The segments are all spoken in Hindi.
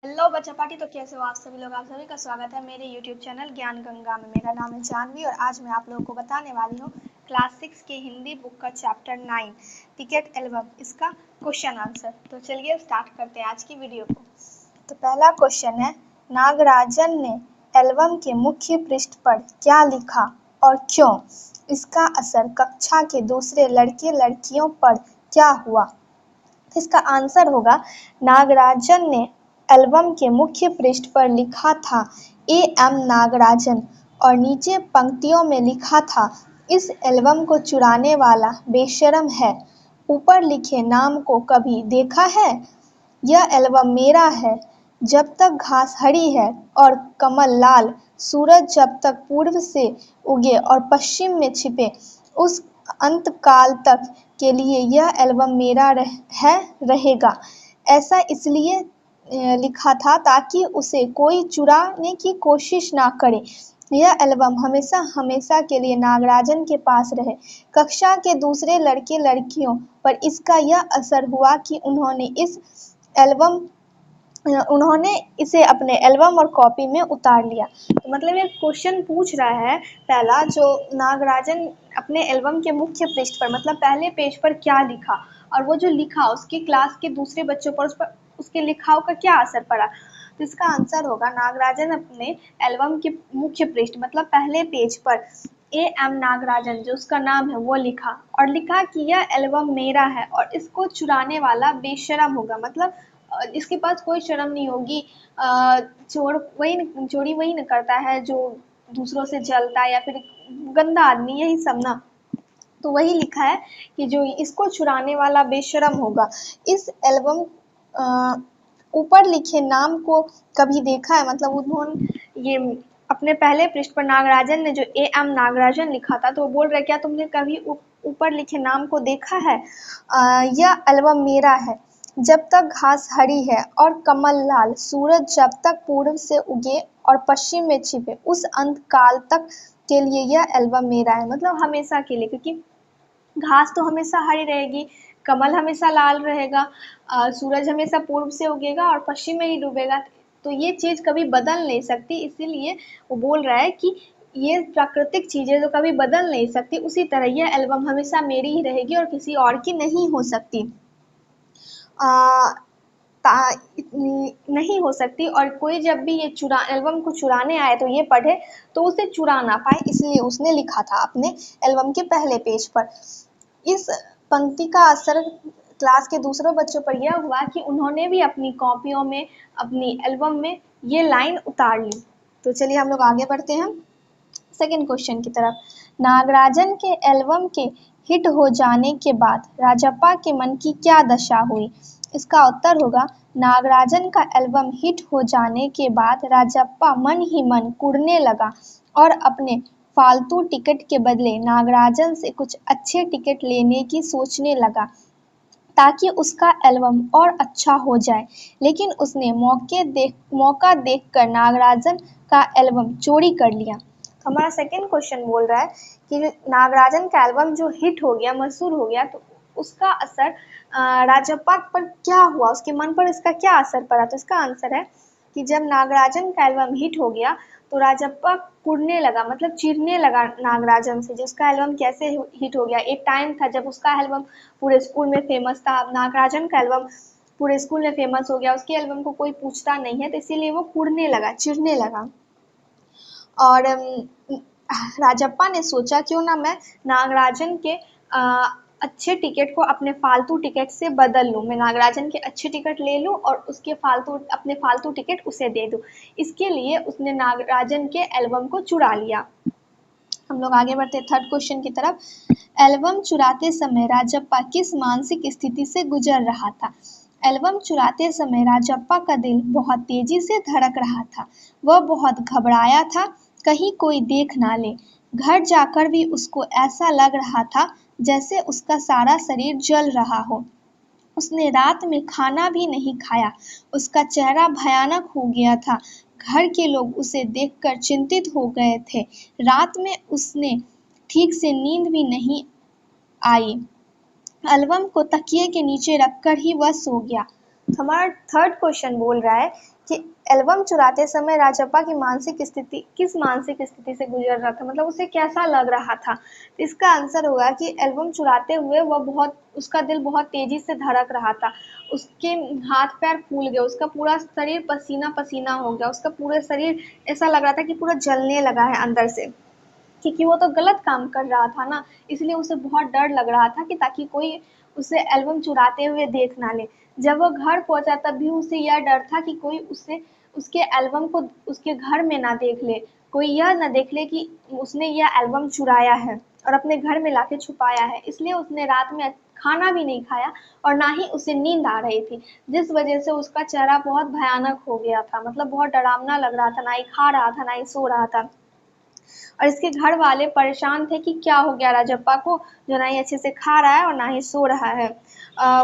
हेलो बच्चा पार्टी। तो कैसे हो आप सभी लोग। आप सभी का स्वागत है मेरे YouTube चैनल ज्ञान गंगा में। मेरा नाम है जानवी और आज मैं आप लोगों को बताने वाली हूँ क्लास 6 की हिंदी बुक का चैप्टर 9 टिकट एल्बम, इसका क्वेश्चन आंसर। तो चलिए स्टार्ट करते हैं आज की वीडियो को। तो पहला क्वेश्चन है, नागराजन ने एल्बम के मुख्य पृष्ठ पर क्या लिखा और क्यों? इसका असर कक्षा के दूसरे लड़के लड़कियों पर क्या हुआ? इसका आंसर होगा, नागराजन ने एल्बम के मुख्य पृष्ठ पर लिखा था एम नागराजन और नीचे पंक्तियों में लिखा था, इस एल्बम को चुराने वाला बेशर्म है। ऊपर लिखे नाम को कभी देखा है? यह एल्बम मेरा है। जब तक घास हरी है और कमल लाल, सूरज जब तक पूर्व से उगे और पश्चिम में छिपे, उस अंतकाल तक के लिए यह एल्बम मेरा रहेगा। ऐसा इसलिए लिखा था ताकि उसे कोई चुराने की कोशिश ना करे। यह एल्बम हमेशा हमेशा के लिए नागराजन के पास रहे। कक्षा के दूसरे लड़के लड़कियों पर इसका यह असर हुआ कि उन्होंने इसे अपने एल्बम और कॉपी में उतार लिया। तो मतलब ये क्वेश्चन पूछ रहा है पहला, जो नागराजन अपने एल्बम के मुख्य पृष्ठ पर मतलब पहले पेज पर क्या लिखा और वो जो लिखा उसकी क्लास के दूसरे बच्चों पर उसके लिखाव का क्या असर पड़ा। तो इसका आंसर होगा, नागराजन अपने एल्बम के मुख्य पृष्ठ मतलब पहले पेज पर एम नागराजन जो उसका नाम है वो लिखा और लिखा कि यह एल्बम मेरा है और इसको चुराने वाला बेशरम होगा। मतलब इसके पास कोई शर्म नहीं होगी। चोरी वही न करता है जो दूसरों से जलता है या फिर गंदा आदमी, यही सब ना। तो वही लिखा है कि जो इसको चुराने वाला बेशर्म होगा। इस एल्बम ऊपर लिखे नाम को कभी देखा है, मतलब उन्होंने ये अपने पहले पृष्ठ पर नागराजन ने जो एम नागराजन लिखा था, तो वो बोल रहे क्या तुमने कभी ऊपर लिखे नाम को देखा है? यह एल्बम मेरा है। जब तक घास हरी है और कमल लाल, सूरज जब तक पूर्व से उगे और पश्चिम में छिपे, उस अंत काल तक के लिए यह एल्बम मेरा है। मतलब हमेशा के लिए, क्योंकि घास तो हमेशा हरी रहेगी, कमल हमेशा लाल रहेगा, सूरज हमेशा पूर्व से उगेगा और पश्चिम में ही डूबेगा। तो ये चीज़ कभी बदल नहीं सकती, इसीलिए वो बोल रहा है कि ये प्राकृतिक चीज़ें जो कभी बदल नहीं सकती, उसी तरह यह एल्बम हमेशा मेरी ही रहेगी और किसी और की नहीं हो सकती। नहीं हो सकती। और कोई जब भी ये एल्बम को चुराने आए तो ये पढ़े तो उसे चुरा ना पाए, इसलिए उसने लिखा था अपने एल्बम के पहले पेज पर। इस पंक्ति का असर क्लास के दूसरों बच्चों पर यह हुआ कि उन्होंने भी अपनी कॉपियों में, अपनी एल्बम में ये लाइन उतार ली। तो चलिए हम लोग आगे बढ़ते हैं सेकंड क्वेश्चन की तरफ। नागराजन के एल्बम के हिट हो जाने के बाद राजप्पा के मन की क्या दशा हुई? इसका उत्तर होगा, नागराजन का एल्बम हिट हो जाने के बाद राजप्पा मन ही मन कुढ़ने लगा और अपने फालतू टिकट के बदले नागराजन से कुछ अच्छे टिकट लेने की सोचने लगा ताकि उसका एल्बम और अच्छा हो जाए। लेकिन उसने मौका देखकर नागराजन का एल्बम चोरी कर लिया। हमारा सेकंड क्वेश्चन बोल रहा है कि नागराजन का एल्बम जो हिट हो गया, मशहूर हो गया, तो उसका असर राजप्पा पर क्या हुआ, उसके मन पर इसका क्या असर पड़ा? तो इसका आंसर है कि जब नागराजन का एल्बम हिट हो गया तो राजप्पा कुढ़ने लगा, मतलब चिढ़ने लगा नागराजन से, जिसका एल्बम कैसे हिट हो गया। एक टाइम था जब उसका एल्बम पूरे स्कूल में फेमस था, अब नागराजन का एल्बम पूरे स्कूल में फेमस हो गया, उसके एल्बम को कोई पूछता नहीं है, तो इसीलिए वो कुढ़ने लगा, चिढ़ने लगा। और राजप्पा ने सोचा क्यों ना मैं नागराजन के अच्छे टिकट को अपने फालतू टिकट से बदल लूँ। मैं नागराजन के अच्छे टिकट ले लूँ और उसके अपने फालतू टिकट उसे दे दूँ। इसके लिए उसने नागराजन के एल्बम को चुरा लिया। हम लोग आगे बढ़ते हैं थर्ड क्वेश्चन की तरफ। एल्बम चुराते समय राजप्पा किस मानसिक स्थिति से गुजर रहा था? एल्बम चुराते समय राजप्पा का दिल बहुत तेजी से धड़क रहा था। वह बहुत घबराया था, कहीं कोई देख ना ले। घर जाकर भी उसको ऐसा लग रहा था जैसे उसका सारा शरीर जल रहा हो। उसने रात में खाना भी नहीं खाया। उसका चेहरा भयानक हो गया था। घर के लोग उसे देखकर चिंतित हो गए थे। रात में उसने ठीक से नींद भी नहीं आई। एल्बम को तकिए के नीचे रखकर ही वह सो गया। हमारा थर्ड क्वेश्चन बोल रहा है कि एल्बम चुराते समय राजप्पा की किस मानसिक स्थिति से गुजर रहा था, मतलब उसे कैसा लग रहा था। तो इसका आंसर होगा कि एल्बम चुराते हुए उसका दिल बहुत तेजी से धड़क रहा था, उसके हाथ पैर फूल गए, उसका पूरा शरीर पसीना पसीना हो गया, उसका पूरा शरीर ऐसा लग रहा था कि पूरा जलने लगा है अंदर से, क्योंकि वो तो गलत काम कर रहा था ना, इसलिए उसे बहुत डर लग रहा था कि ताकि कोई उसे एल्बम चुराते हुए देख ना ले। जब वो घर पहुंचा तब भी उसे यह डर था कि कोई उसके एल्बम को उसके घर में ना देख ले, कोई यह ना देख ले कि उसने यह एल्बम चुराया है और अपने घर में लाके छुपाया है। इसलिए उसने रात में खाना भी नहीं खाया और ना ही उसे नींद आ रही थी, जिस वजह से उसका चेहरा बहुत भयानक हो गया था, मतलब बहुत डरावना लग रहा था, ना ही खा रहा था ना ही सो रहा था। और इसके घर वाले परेशान थे कि क्या हो गया राजप्पा को, जो ना ही अच्छे से खा रहा है और ना ही सो रहा है।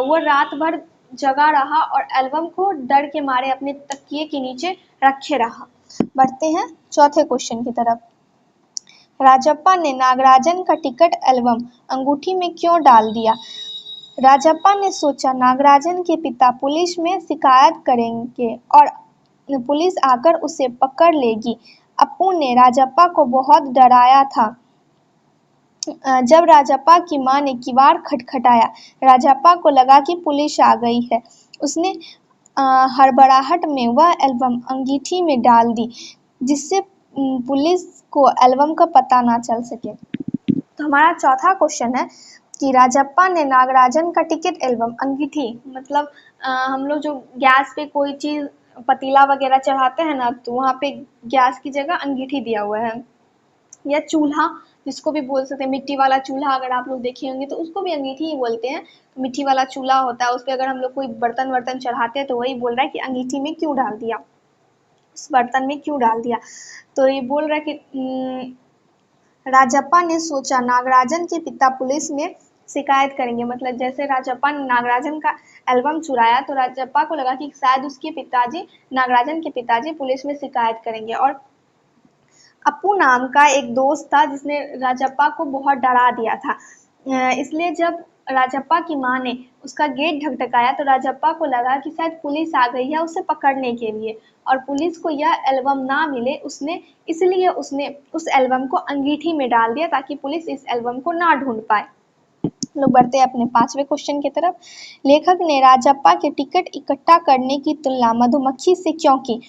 वो रात भर जगा रहा और एल्बम को डर के मारे अपने तकिए के नीचे रखे रहा। बढ़ते हैं चौथे क्वेश्चन की तरफ। राजप्पा ने नागराजन का टिकट एल्बम अंगूठी में क्यों डाल दिया? राजप्पा ने सोचा नागराजन के पिता पुलिस में शिकायत करेंगे और पुलिस आकर उसे पकड़ लेगी। अप्पू ने राजप्पा को बहुत डराया था। जब राजप्पा की मां ने किवाड़ खटखटाया, राजप्पा को लगा कि पुलिस आ गई है। उसने हड़बड़ाहट में वह एल्बम अंगीठी में डाल दी, जिससे पुलिस को एल्बम का पता ना चल सके। तो हमारा चौथा क्वेश्चन है कि राजप्पा ने नागराजन का टिकट एल्बम अंगीठी, मतलब हम लोग जो गैस पे कोई चीज़ पतीला वगैरह चढ़ाते हैं ना, तो वहाँ पे गैस की जगह अंगीठी दिया हुआ है, या चूल्हा जिसको भी बोल सकते हैं, मिट्टी वाला चूल्हा अगर आप लोग देखे होंगे तो उसको भी अंगीठी ही बोलते हैं। तो मिट्टी वाला चूल्हा होता है, उस पर अगर हम लोग कोई बर्तन वर्तन चढ़ाते हैं तो वही बोल रहा है कि अंगीठी में क्यों डाल दिया, उस बर्तन में क्यों डाल दिया। तो ये बोल रहा है कि राजप्पा ने सोचा नागराजन के पिता पुलिस में शिकायत करेंगे, मतलब जैसे राजप्पा ने नागराजन का एल्बम चुराया तो राजप्पा को लगा कि शायद उसके पिताजी, नागराजन के पिताजी पुलिस में शिकायत करेंगे। और अप्पू नाम का एक दोस्त था जिसने राजप्पा को बहुत डरा दिया था, इसलिए जब राजप्पा की मां ने उसका गेट ढकढकाया तो राजप्पा को लगा कि शायद पुलिस आ गई है उसे पकड़ने के लिए, और पुलिस को यह एल्बम ना मिले इसलिए उसने उस एल्बम को अंगीठी में डाल दिया ताकि पुलिस इस एल्बम को ना ढूंढ पाए। लोग बढ़ते हैं अपने पांचवें क्वेश्चन की तरफ। लेखक ने राजप्पा के टिकट इकट्ठा करने की तुलना मधुमक्खी से क्यों की?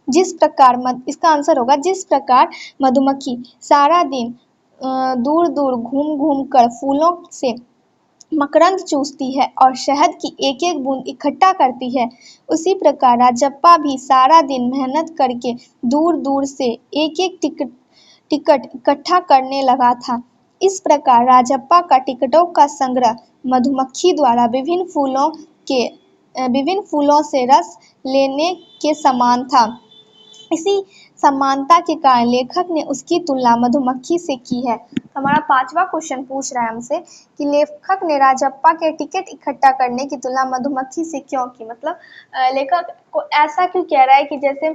इसका आंसर होगा जिस प्रकार मधुमक्खी सारा दिन दूर दूर घूम घूम कर फूलों से मकरंद चूसती है और शहद की एक एक बूंद इकट्ठा करती है, उसी प्रकार राजप्पा भी सारा दिन मेहनत करके दूर दूर से एक एक टिकट इकट्ठा करने लगा था। इस प्रकार राजप्पा का टिकटों का संग्रह मधुमक्खी द्वारा विभिन्न फूलों से रस लेने के समान था। इसी समानता के कारण लेखक ने उसकी तुलना मधुमक्खी से की है। हमारा पांचवा क्वेश्चन पूछ रहा है हमसे कि लेखक ने राजप्पा के टिकट इकट्ठा करने की तुलना मधुमक्खी से क्यों की, मतलब लेखक को ऐसा क्यों कह रहा है कि जैसे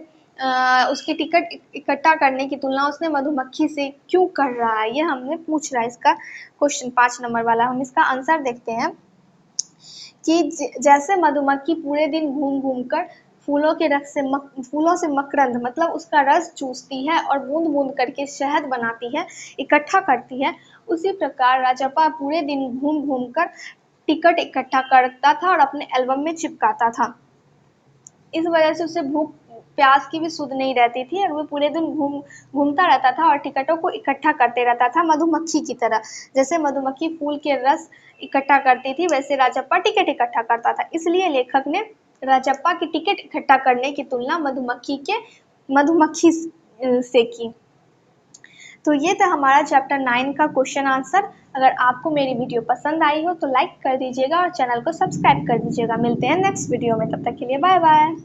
उसकी टिकट इकट्ठा करने की तुलना उसने मधुमक्खी से क्यों कर रहा है, ये हमने पूछ रहा है इसका क्वेश्चन 5 नंबर वाला। हम इसका आंसर देखते हैं कि जैसे मधुमक्खी पूरे दिन घूम घूम कर फूलों से मकरंद, मतलब उसका रस चूसती है और बूंद बूंद करके शहद बनाती है, इकट्ठा करती है, उसी प्रकार राजप्पा पूरे दिन घूम घूम कर टिकट इकट्ठा करता था और अपने एल्बम में चिपकाता था। इस वजह से उसे भूख प्यास की भी सुध नहीं रहती थी और वो पूरे दिन घूमता रहता था और टिकटों को इकट्ठा करते रहता था मधुमक्खी की तरह। जैसे मधुमक्खी फूल के रस इकट्ठा करती थी वैसे राजप्पा टिकट इकट्ठा करता था, इसलिए लेखक ने राजप्पा की टिकट इकट्ठा करने की तुलना मधुमक्खी से की। तो ये था हमारा चैप्टर 9 का क्वेश्चन आंसर। अगर आपको मेरी वीडियो पसंद आई हो तो लाइक कर दीजिएगा और चैनल को सब्सक्राइब कर दीजिएगा। मिलते हैं नेक्स्ट वीडियो में, तब तक के लिए बाय बाय।